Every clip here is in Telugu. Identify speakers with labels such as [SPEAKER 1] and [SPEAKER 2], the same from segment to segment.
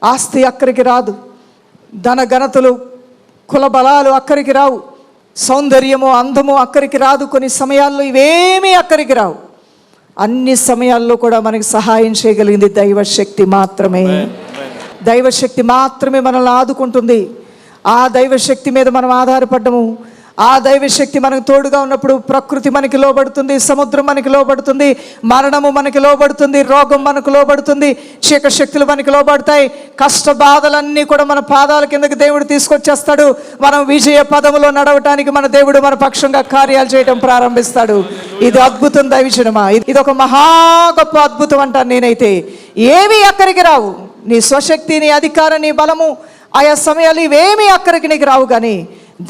[SPEAKER 1] ఆస్తి అక్కడికి రాదు, ధన ఘనతలు కుల బలాలు అక్కడికి రావు, సౌందర్యము అందము అక్కడికి రాదు. కొన్ని సమయాల్లో ఇవేమీ అక్కడికి రావు. అన్ని సమయాల్లో కూడా మనకి సహాయం చేయగలిగింది దైవశక్తి మాత్రమే. దైవశక్తి మాత్రమే మనల్ని ఆదుకుంటుంది. ఆ దైవశక్తి మీద మనం ఆధారపడ్డము. ఆ దైవశక్తి మనకు తోడుగా ఉన్నప్పుడు ప్రకృతి మనకి లోబడుతుంది, సముద్రం మనకి లోబడుతుంది, మరణము మనకి లోబడుతుంది, రోగం మనకు లోబడుతుంది, చీకటి శక్తులు మనకి లోబడతాయి. కష్ట బాధలన్నీ కూడా మన పాదాల కిందకి దేవుడు తీసుకొచ్చేస్తాడు. మనం విజయ పదములో నడవటానికి మన దేవుడు మన పక్షంగా కార్యాలు చేయడం ప్రారంభిస్తాడు. ఇది అద్భుతం దైవజనమా, ఇది ఒక మహా గొప్ప అద్భుతం అంటాను నేనైతే. ఏవి అక్కడికి రావు. నీ స్వశక్తి, నీ అధికారం, నీ బలము ఆయా సమయాలు ఇవేమీ అక్కడికి నీకు రావు. కానీ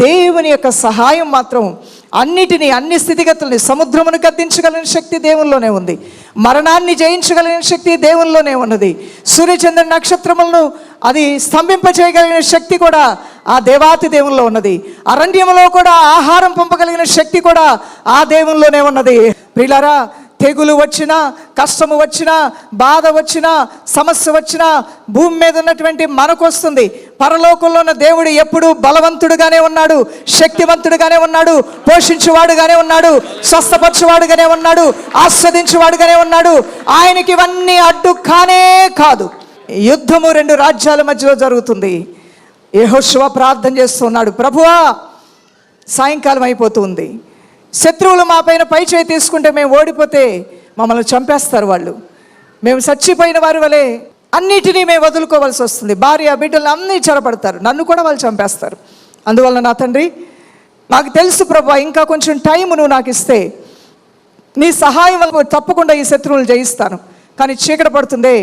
[SPEAKER 1] దేవుని యొక్క సహాయం మాత్రం అన్నిటినీ, అన్ని స్థితిగతుల్ని, సముద్రమును గద్దించగలిగిన శక్తి దేవునిలోనే ఉంది. మరణాన్ని జయించగలిగిన శక్తి దేవునిలోనే ఉన్నది. సూర్యచంద్ర నక్షత్రములను అది స్తంభింపచేయగలిగిన శక్తి కూడా ఆ దేవాతి దేవునిలో ఉన్నది. అరణ్యములో కూడా ఆహారం పంపగలిగిన శక్తి కూడా ఆ దేవునిలోనే ఉన్నది. ప్రియులారా, తెగులు వచ్చినా, కష్టము వచ్చినా, బాధ వచ్చినా, సమస్య వచ్చినా భూమి మీద ఉన్నటువంటి మనకు వస్తుంది. పరలోకంలో ఉన్న దేవుడు ఎప్పుడు బలవంతుడుగానే ఉన్నాడు, శక్తివంతుడుగానే ఉన్నాడు, పోషించువాడుగానే ఉన్నాడు, స్వస్థపరచువాడుగానే ఉన్నాడు, ఆస్వాదించువాడుగానే ఉన్నాడు. ఆయనకి ఇవన్నీ అడ్డు కానే కాదు. యుద్ధము 2 రాజ్యాల మధ్యలో జరుగుతుంది. యెహోషువ ప్రార్థన చేస్తున్నాడు, ప్రభువా సాయంకాలం అయిపోతుంది, శత్రువులు మా పైన పై చేయి తీసుకుంటే మేము ఓడిపోతే మమ్మల్ని చంపేస్తారు వాళ్ళు. మేము చచ్చిపోయిన వారి వలె అన్నిటినీ మేము వదులుకోవాల్సి వస్తుంది. భార్య బిడ్డలు అన్నీ చెరపడతారు, నన్ను కూడా వాళ్ళు చంపేస్తారు. అందువల్ల నా తండ్రి, నాకు తెలుసు ప్రభువా, ఇంకా కొంచెం టైం నువ్వు నాకు ఇస్తే నీ సహాయం వల్ల తప్పకుండా ఈ శత్రువులు జయిస్తాను. కానీ చీకటి పడుతుంది,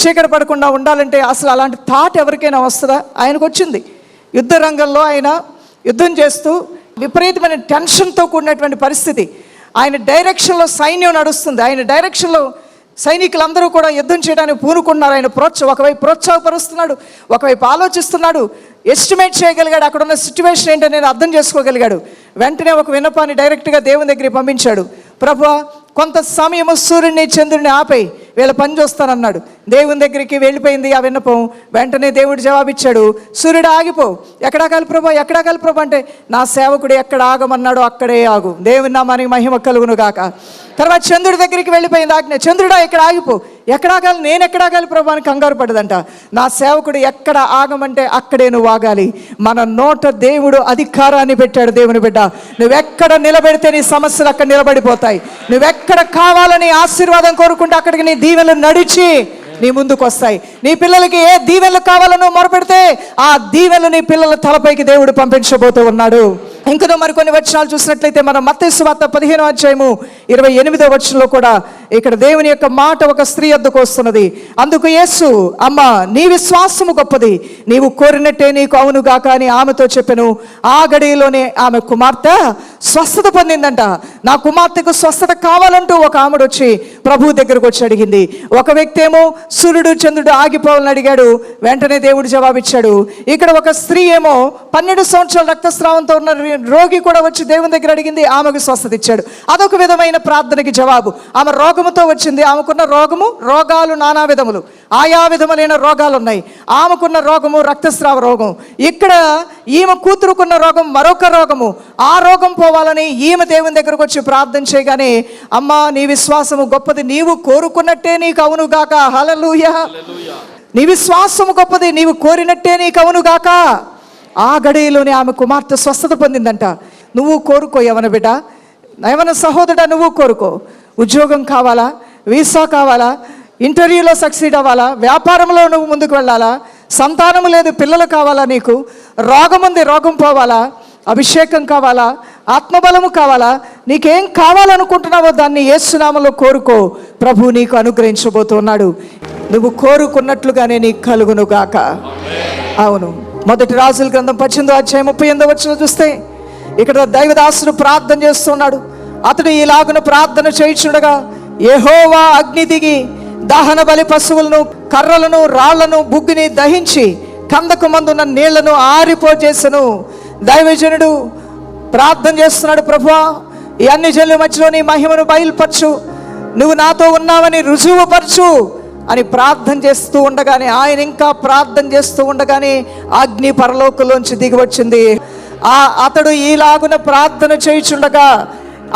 [SPEAKER 1] చీకటి పడకుండా ఉండాలంటే అసలు అలాంటి థాట్ ఎవరికైనా వస్తుందా? ఆయనకు వచ్చింది. యుద్ధ రంగంలో ఆయన యుద్ధం చేస్తూ విపరీతమైన టెన్షన్తో కూడినటువంటి పరిస్థితి. ఆయన డైరెక్షన్లో సైన్యం నడుస్తుంది. ఆయన డైరెక్షన్లో సైనికులందరూ కూడా యుద్ధం చేయడానికి పూనుకున్నారు. ఆయన ఒకవైపు ప్రోత్సాహపరుస్తున్నాడు, ఒకవైపు ఆలోచిస్తున్నాడు, ఎస్టిమేట్ చేయగలిగాడు. అక్కడ ఉన్న సిచ్యువేషన్ ఏంటో నేను అర్థం చేసుకోగలిగాడు. వెంటనే ఒక విన్నపాన్ని డైరెక్ట్గా దేవుని దగ్గరికి పంపించాడు. ప్రభువా, కొంత సమయము సూర్యుడిని చంద్రుడిని ఆపేయి, వీళ్ళ పని చూస్తానన్నాడు. దేవుని దగ్గరికి వెళ్ళిపోయింది ఆ విన్నపం. వెంటనే దేవుడు జవాబిచ్చాడు, సూర్యుడు ఆగిపో. ఎక్కడాగాలి ప్రభా, ఎక్కడాగాలి ప్రభా అంటే, నా సేవకుడు ఎక్కడ ఆగమన్నాడో అక్కడే ఆగు. దేవుని నామానికి మహిమ కలుగును గాక. తర్వాత చంద్రుడి దగ్గరికి వెళ్ళిపోయింది ఆజ్ఞ, చంద్రుడా ఇక్కడ ఆగిపో. ఎక్కడాగాలి, నేను ఎక్కడాగాలి ప్రభా అని కంగారు పడదంట. నా సేవకుడు ఎక్కడ ఆగమంటే అక్కడే నువ్వు ఆగాలి. మన నోట దేవుడు అధికారాన్ని పెట్టాడు. దేవుని బిడ్డ, నువ్వెక్కడ నిలబెడితే నీ సమస్యలు అక్కడ నిలబడిపోతాయి. నువ్వెక్కడ కావాలని ఆశీర్వాదం కోరుకుంటే అక్కడికి నీ దీవెనలు నడిచి నీ ముందుకు వస్తాయి. నీ పిల్లలకి ఏ దీవెనలు కావాలో నువ్వు మొరపెడితే ఆ దీవెనలు నీ పిల్లల తలపైకి దేవుడు పంపించబోతూ ఉన్నాడు. ఇంకనూ మరికొన్ని వచనాలు చూసినట్లయితే మనం మత్తయి సువార్త 15వ అధ్యాయము 28వ వచనంలో కూడా ఇక్కడ దేవుని యొక్క మాట ఒక స్త్రీ వద్దకు వస్తున్నది. అందుకు యేసు, అమ్మా నీ విశ్వాసము గొప్పది, నీవు కోరినట్టే నీకు అవును గాక అని ఆమెతో చెప్పెను. ఆ గడియలోనే ఆమె కుమార్తె స్వస్థత పొందిందంట. నా కుమార్తెకు స్వస్థత కావాలంటూ ఒక ఆమెడు వచ్చి ప్రభువు దగ్గరకు వచ్చి అడిగింది. ఒక వ్యక్తి ఏమో సూర్యుడు చంద్రుడు ఆగిపోవాలని అడిగాడు, వెంటనే దేవుడు జవాబిచ్చాడు. ఇక్కడ ఒక స్త్రీ ఏమో 12 సంవత్సరాల రక్తస్రావంతో ఉన్న రోగి కూడా వచ్చి దేవుని దగ్గర అడిగింది, ఆమెకు స్వస్థత ఇచ్చాడు. అదొక విధమైన ప్రార్థనకి జవాబు. ఆమె రోగముతో వచ్చింది. ఆమెకున్న రోగాలు నానా విధములు, ఆయా విధములైన రోగాలు ఉన్నాయి. ఆమెకున్న రోగము రక్తస్రావ రోగం. ఇక్కడ ఈమె కూతురుకున్న రోగం మరొక రోగము. ఆ రోగం పోవాలని ఈమె దేవుని దగ్గరకు వచ్చి ప్రార్థన చేయగానే, అమ్మా నీ విశ్వాసము గొప్పది, నీవు కోరుకున్నట్టే నీకు అవును గాక. హల్లెలూయా. నీ విశ్వాసము గొప్పది, నీవు కోరినట్టే నీకు అవును గాక. ఆ గడియలోనే ఆమె కుమార్తె స్వస్థత పొందిందంట. నువ్వు కోరుకో యవన బిడ్డ, యవన సహోదరుడా, నువ్వు కోరుకో. ఉద్యోగం కావాలా, వీసా కావాలా, ఇంటర్వ్యూలో సక్సీడ్ అవ్వాలా, వ్యాపారంలో నువ్వు ముందుకు వెళ్ళాలా, సంతానము లేదు పిల్లలు కావాలా, నీకు రోగం ఉంది రోగం పోవాలా, అభిషేకం కావాలా, ఆత్మబలము కావాలా, నీకేం కావాలనుకుంటున్నావో దాన్ని యేసు నామములో కోరుకో. ప్రభు నీకు అనుగ్రహించబోతున్నాడు. నువ్వు కోరుకున్నట్లుగానే నీకు కలుగును గాక. అవును, మొదటి రాజుల గ్రంథం 18వ అధ్యాయం 38వ వచనం చూస్తే ఇక్కడ దైవదాసుడు ప్రార్థన చేస్తున్నాడు. అతడు ఇలాగున ప్రార్థన చేయుచుండగా యెహోవా అగ్ని దిగి దహన బలి పశువులను, కర్రలను, రాళ్లను, బుగ్గిని దహించి కందకు మందున్న నీళ్లను ఆరిపోజేసెను. దైవజనుడు ప్రార్థన చేస్తున్నాడు, ప్రభువా ఈ అన్ని జనుల మధ్యలో నీ మహిమను బయలుపరచు, నువ్వు నాతో ఉన్నావని రుజువుపరచు. అని ప్రార్థన చేస్తూ ఉండగానే, ఆయన ఇంకా ప్రార్థన చేస్తూ ఉండగానే అగ్ని పరలోకంలోంచి దిగి వచ్చింది. అతడు ఈలాగున ప్రార్థన చేయుచుండగా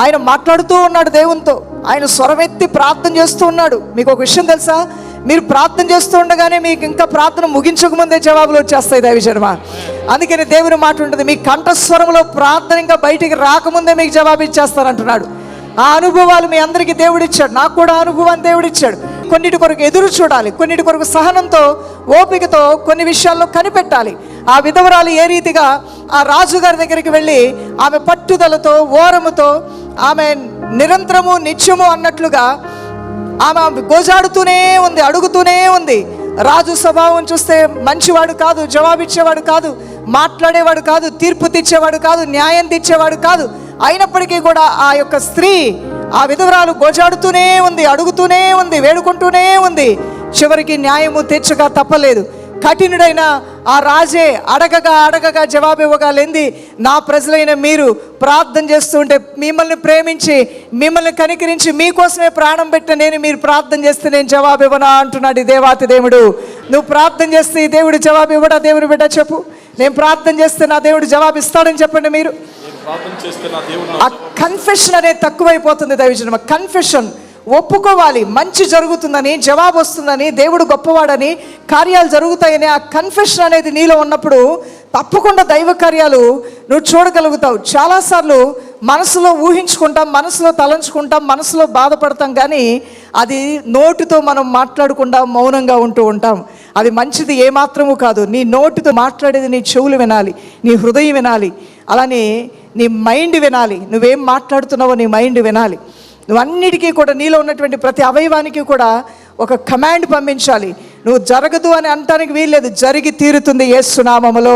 [SPEAKER 1] ఆయన మాట్లాడుతూ ఉన్నాడు దేవునితో. ఆయన స్వరమెత్తి ప్రార్థన చేస్తూ ఉన్నాడు. మీకు ఒక విషయం తెలుసా? మీరు ప్రార్థన చేస్తూ ఉండగానే మీకు ఇంకా ప్రార్థన ముగించకముందే జవాబులు వచ్చేస్తాయి దైవజనమ. అందుకని దేవుని మాట ఉంటుంది, మీ కంఠస్వరంలో ప్రార్థన ఇంకా బయటికి రాకముందే మీకు జవాబు ఇచ్చేస్తానంటున్నాడు. ఆ అనుభవాలు మీ అందరికీ దేవుడిచ్చాడు, నాకు కూడా అనుభవాన్ని దేవుడిచ్చాడు. కొన్నిటి కొరకు ఎదురు చూడాలి, కొన్నిటి కొరకు సహనంతో ఓపికతో కొన్ని విషయాల్లో కనిపెట్టాలి. ఆ విధవరాలు ఏ రీతిగా ఆ రాజుగారి దగ్గరికి వెళ్ళి ఆమె పట్టుదలతో ఓరముతో ఆమె నిరంతరము నిత్యము అన్నట్లుగా ఆమె గోజాడుతూనే ఉంది, అడుగుతూనే ఉంది. రాజు స్వభావం చూస్తే మంచివాడు కాదు, జవాబిచ్చేవాడు కాదు, మాట్లాడేవాడు కాదు, తీర్పు తెచ్చేవాడు కాదు, న్యాయం తెచ్చేవాడు కాదు. అయినప్పటికీ కూడా ఆ యొక్క స్త్రీ, ఆ విధవరాలు గోజాడుతూనే ఉంది, అడుగుతూనే ఉంది, వేడుకుంటూనే ఉంది. చివరికి న్యాయము తెచ్చగా తప్పలేదు. కఠినుడైన ఆ రాజే అడగగా జవాబు ఇవ్వగలింది. నా ప్రజలైన మీరు ప్రార్థన చేస్తుంటే, మిమ్మల్ని ప్రేమించి మిమ్మల్ని కనికరించి మీకోసమే ప్రాణం పెట్టిన నేను మీరు ప్రార్థన చేస్తే నేను జవాబు ఇవ్వనా అంటున్నాడు ఈ దేవాతి దేవుడు. నువ్వు ప్రార్థన చేస్తే ఈ దేవుడు జవాబు ఇవ్వడా? దేవుని బిడ్డ చెప్పు, నేను ప్రార్థన చేస్తే నా దేవుడు జవాబు ఇస్తాడని చెప్పండి. మీరు ఆ కన్ఫెషన్ అనేది తక్కువైపోతుంది దైవజనమ. కన్ఫెషన్ ఒప్పుకోవాలి, మంచి జరుగుతుందని, జవాబు వస్తుందని, దేవుడు గొప్పవాడని, కార్యాలు జరుగుతాయని ఆ కన్ఫెషన్ అనేది నీలో ఉన్నప్పుడు తప్పకుండా దైవ కార్యాలు నువ్వు చూడగలుగుతావు. చాలాసార్లు మనసులో ఊహించుకుంటాం, మనసులో తలంచుకుంటాం, మనసులో బాధపడతాం, కానీ అది నోటితో మనం మాట్లాడకుండా మౌనంగా ఉంటూ ఉంటాం. అది మంచిది ఏమాత్రము కాదు. నీ నోటితో మాట్లాడేది నీ చెవులు వినాలి, నీ హృదయం వినాలి, అలానే నీ మైండ్ వినాలి. నువ్వేం మాట్లాడుతున్నావో నీ మైండ్ వినాలి. నువ్వు అన్నిటికీ కూడా నీలో ఉన్నటువంటి ప్రతి అవయవానికి కూడా ఒక కమాండ్ పంపించాలి. నువ్వు జరగదు అని అనటానికి వీల్లేదు, జరిగి తీరుతుంది యేసు నామములో.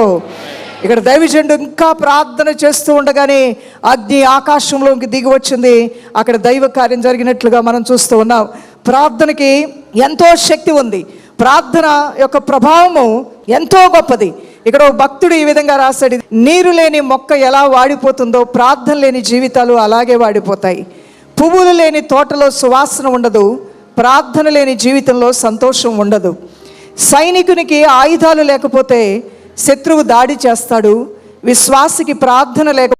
[SPEAKER 1] ఇక్కడ దైవజనుడు ఇంకా ప్రార్థన చేస్తూ ఉండగానే అగ్ని ఆకాశంలోకి దిగి వచ్చింది. అక్కడ దైవ కార్యం జరిగినట్లుగా మనం చూస్తూ ఉన్నాం. ప్రార్థనకి ఎంతో శక్తి ఉంది. ప్రార్థన యొక్క ప్రభావము ఎంతో గొప్పది. ఇక్కడ ఒక భక్తుడు ఈ విధంగా రాశాడు, నీరు లేని మొక్క ఎలా వాడిపోతుందో ప్రార్థన లేని జీవితాలు అలాగే వాడిపోతాయి. పువ్వులు లేని తోటలో సువాసన ఉండదు, ప్రార్థన లేని జీవితంలో సంతోషం ఉండదు. సైనికునికి ఆయుధాలు లేకపోతే శత్రువు దాడి చేస్తాడు, విశ్వాసికి ప్రార్థన లేక